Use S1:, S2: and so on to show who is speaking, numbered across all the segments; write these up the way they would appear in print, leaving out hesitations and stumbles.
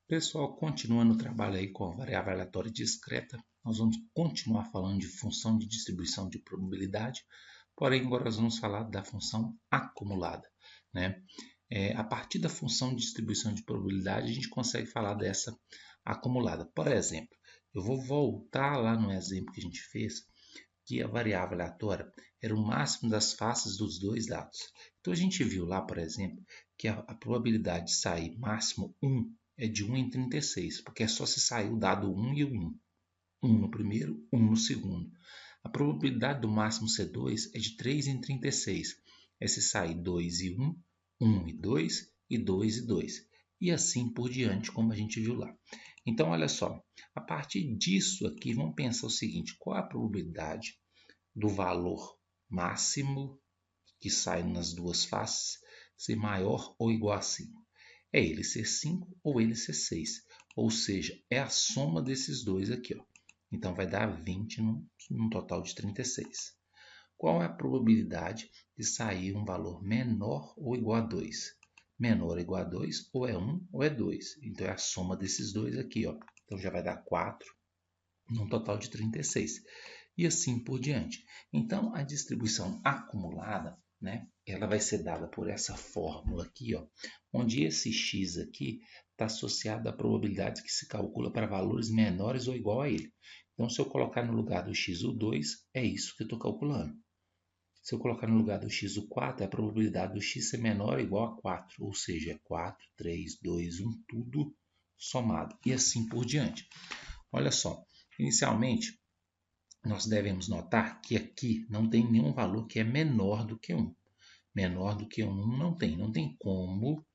S1: Pessoal, continuando o trabalho aí com a variável aleatória discreta, nós vamos continuar falando de função de distribuição de probabilidade, porém agora nós vamos falar da função acumulada, né? A partir da função de distribuição de probabilidade, a gente consegue falar dessa acumulada. Por exemplo, eu vou voltar lá no exemplo que a gente fez, que a variável aleatória era o máximo das faces dos dois dados. Então a gente viu lá, por exemplo, que a probabilidade de sair máximo 1 é de 1 em 36, porque é só se sair o dado 1 e o 1. 1 no primeiro, 1 no segundo. A probabilidade do máximo ser 2 é de 3 em 36. É se sair 2 e 1, 1 e 2 e 2 e 2. E assim por diante, como a gente viu lá. Então, olha só, a partir disso aqui, vamos pensar o seguinte: qual é a probabilidade do valor máximo que sai nas duas faces ser maior ou igual a 5? É ele ser 5 ou ele ser 6. Ou seja, é a soma desses dois aqui, ó. Então vai dar 20 num total de 36. Qual é a probabilidade de sair um valor menor ou igual a 2? Menor ou igual a 2, ou é 1 ou é 2. Então é a soma desses dois aqui, ó. Então já vai dar 4 num total de 36. E assim por diante. Então a distribuição acumulada, né, ela vai ser dada por essa fórmula aqui, ó, onde esse x aqui está associado à probabilidade que se calcula para valores menores ou igual a ele. Então, se eu colocar no lugar do x o 2, é isso que eu estou calculando. Se eu colocar no lugar do x o 4, é a probabilidade do x ser menor ou igual a 4, ou seja, é 4, 3, 2, 1, tudo somado. E assim por diante. Olha só, inicialmente, nós devemos notar que aqui não tem nenhum valor que é menor do que 1. Menor do que 1 não tem. Não tem como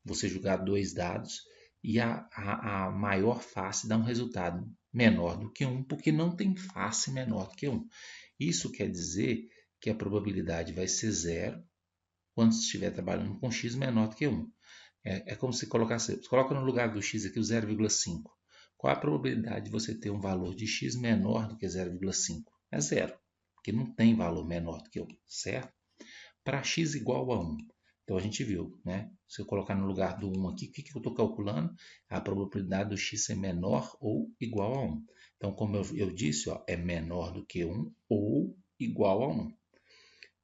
S1: você jogar dois dados e a maior face dar um resultado menor do que 1, porque não tem face menor do que 1. Isso quer dizer que a probabilidade vai ser zero quando estiver trabalhando com x menor do que 1. É como se colocasse, você coloca no lugar do x aqui o 0,5. Qual a probabilidade de você ter um valor de x menor do que 0,5? É zero, porque não tem valor menor do que 1, certo? Para x igual a 1, então a gente viu, né? Se eu colocar no lugar do 1 aqui, o que eu estou calculando? A probabilidade do x ser menor ou igual a 1. Então, como eu disse, ó, é menor do que 1 ou igual a 1.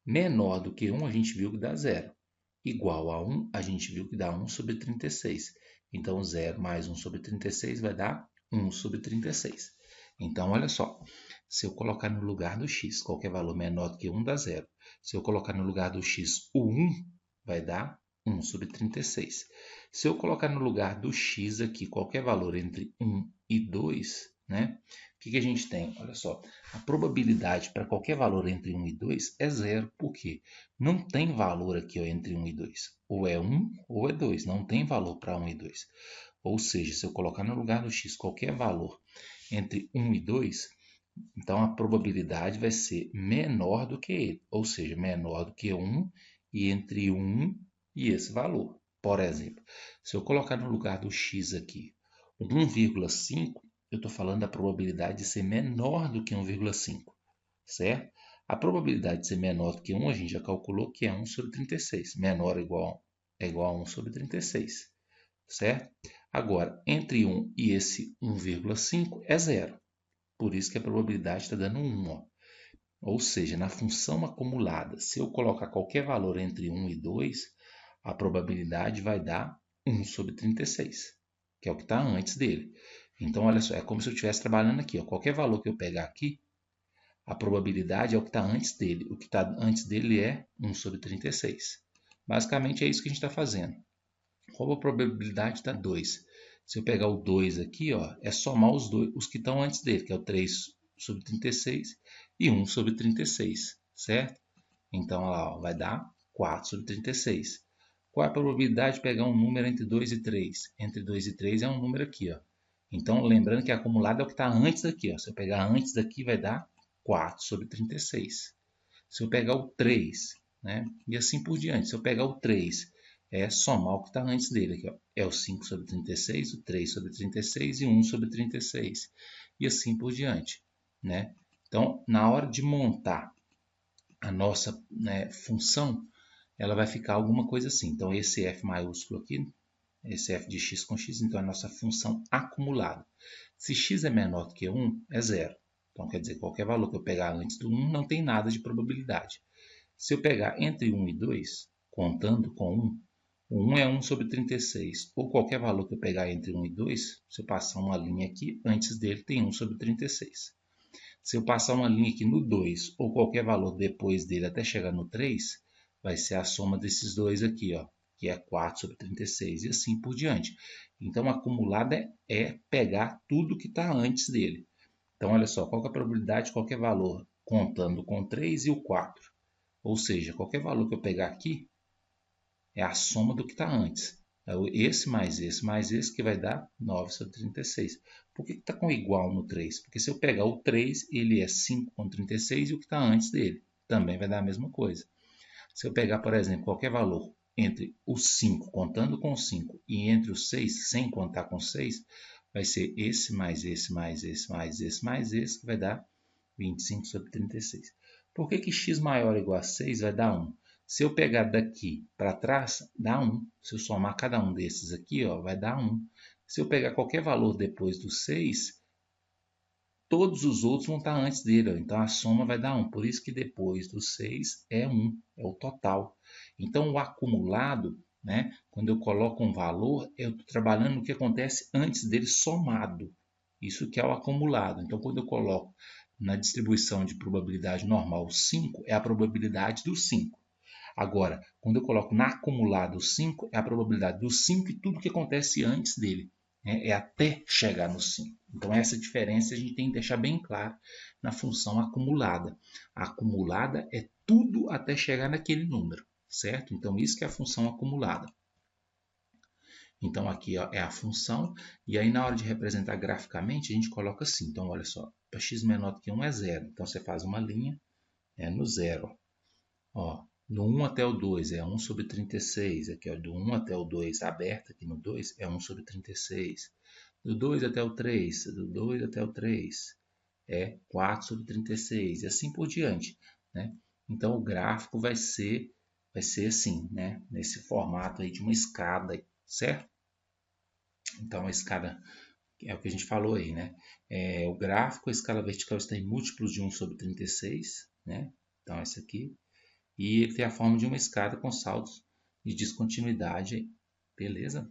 S1: Menor do que 1 a gente viu que dá zero. Igual a 1, a gente viu que dá 1 sobre 36. Então, 0 mais 1 sobre 36 vai dar 1 sobre 36. Então, olha só. Se eu colocar no lugar do x qualquer valor menor do que 1 dá zero. Se eu colocar no lugar do x o 1, vai dar 1 sobre 36. Se eu colocar no lugar do x aqui qualquer valor entre 1 e 2, né? O que a gente tem? Olha só, a probabilidade para qualquer valor entre 1 e 2 é zero. Por quê? Não tem valor aqui ó, entre 1 e 2. Ou é 1 ou é 2. Não tem valor para 1 e 2. Ou seja, se eu colocar no lugar do x qualquer valor entre 1 e 2, então a probabilidade vai ser menor do que ele. Ou seja, menor do que 1 e entre 1 e esse valor. Por exemplo, se eu colocar no lugar do x aqui 1,5, eu estou falando da probabilidade de ser menor do que 1,5, certo? A probabilidade de ser menor do que 1, a gente já calculou que é 1 sobre 36. Menor ou é igual a 1 sobre 36, certo? Agora, entre 1 e esse 1,5 é zero. Por isso que a probabilidade está dando 1. Ó. Ou seja, na função acumulada, se eu colocar qualquer valor entre 1 e 2, a probabilidade vai dar 1 sobre 36, que é o que está antes dele. Então, olha só, é como se eu estivesse trabalhando aqui. Ó. Qualquer valor que eu pegar aqui, a probabilidade é o que está antes dele. O que está antes dele é 1 sobre 36. Basicamente é isso que a gente está fazendo. Qual a probabilidade da 2? Se eu pegar o 2 aqui, ó, é somar os que estão antes dele, que é o 3 sobre 36 e 1 sobre 36, certo? Então, ó, vai dar 4 sobre 36. Qual é a probabilidade de pegar um número entre 2 e 3? Entre 2 e 3 é um número aqui, ó. Então, lembrando que acumulado é o que está antes daqui. Ó. Se eu pegar antes daqui, vai dar 4 sobre 36. Se eu pegar o 3, né? E assim por diante. Se eu pegar o 3, é somar o que está antes dele. Aqui, ó. É o 5 sobre 36, o 3 sobre 36 e 1 sobre 36. E assim por diante. Né? Então, na hora de montar a nossa função, ela vai ficar alguma coisa assim. Então, esse F maiúsculo aqui esse f de x com x, então é a nossa função acumulada. Se x é menor do que 1, é zero. Então, quer dizer, qualquer valor que eu pegar antes do 1 não tem nada de probabilidade. Se eu pegar entre 1 e 2, contando com 1, o 1 é 1 sobre 36. Ou qualquer valor que eu pegar entre 1 e 2, se eu passar uma linha aqui, antes dele tem 1 sobre 36. Se eu passar uma linha aqui no 2, ou qualquer valor depois dele até chegar no 3, vai ser a soma desses dois aqui, ó, que é 4 sobre 36, e assim por diante. Então, acumulada é pegar tudo que está antes dele. Então, olha só, qual que é a probabilidade de qualquer valor contando com 3 e o 4? Ou seja, qualquer valor que eu pegar aqui é a soma do que está antes. Esse mais esse que vai dar 9 sobre 36. Por que está com igual no 3? Porque se eu pegar o 3, ele é 5 com 36 e o que está antes dele também vai dar a mesma coisa. Se eu pegar, por exemplo, qualquer valor entre o 5, contando com 5, e entre o 6, sem contar com 6, vai ser esse mais esse mais esse mais esse mais esse, que vai dar 25 sobre 36. Por que x maior ou igual a 6 vai dar 1? Se eu pegar daqui para trás, dá 1. Se eu somar cada um desses aqui, ó, vai dar 1. Se eu pegar qualquer valor depois do 6, todos os outros vão estar antes dele. Ó. Então, a soma vai dar 1. Por isso que depois do 6 é 1, é o total. Então, o acumulado, né, quando eu coloco um valor, eu estou trabalhando no que acontece antes dele somado. Isso que é o acumulado. Então, quando eu coloco na distribuição de probabilidade normal 5, é a probabilidade do 5. Agora, quando eu coloco na acumulada o 5, é a probabilidade do 5 e tudo que acontece antes dele. Né? É até chegar no 5. Então, essa diferença a gente tem que deixar bem claro na função acumulada. A acumulada é tudo até chegar naquele número, certo? Então, isso que é a função acumulada. Então, aqui ó, é a função, e aí na hora de representar graficamente, a gente coloca assim. Então, olha só, para x menor do que 1 é zero. Então, você faz uma linha no zero. Ó, do 1 até o 2 é 1 sobre 36. Aqui, ó, do 1 até o 2 aberto aqui no 2 é 1 sobre 36. Do 2 até o 3, do 2 até o 3 é 4 sobre 36 e assim por diante, né? Então o gráfico vai ser assim, né? Nesse formato aí de uma escada, certo? Então a escada é o que a gente falou aí, né? O gráfico, a escala vertical está em múltiplos de 1 sobre 36, né? Então esse aqui. E ele tem a forma de uma escada com saltos de descontinuidade, beleza?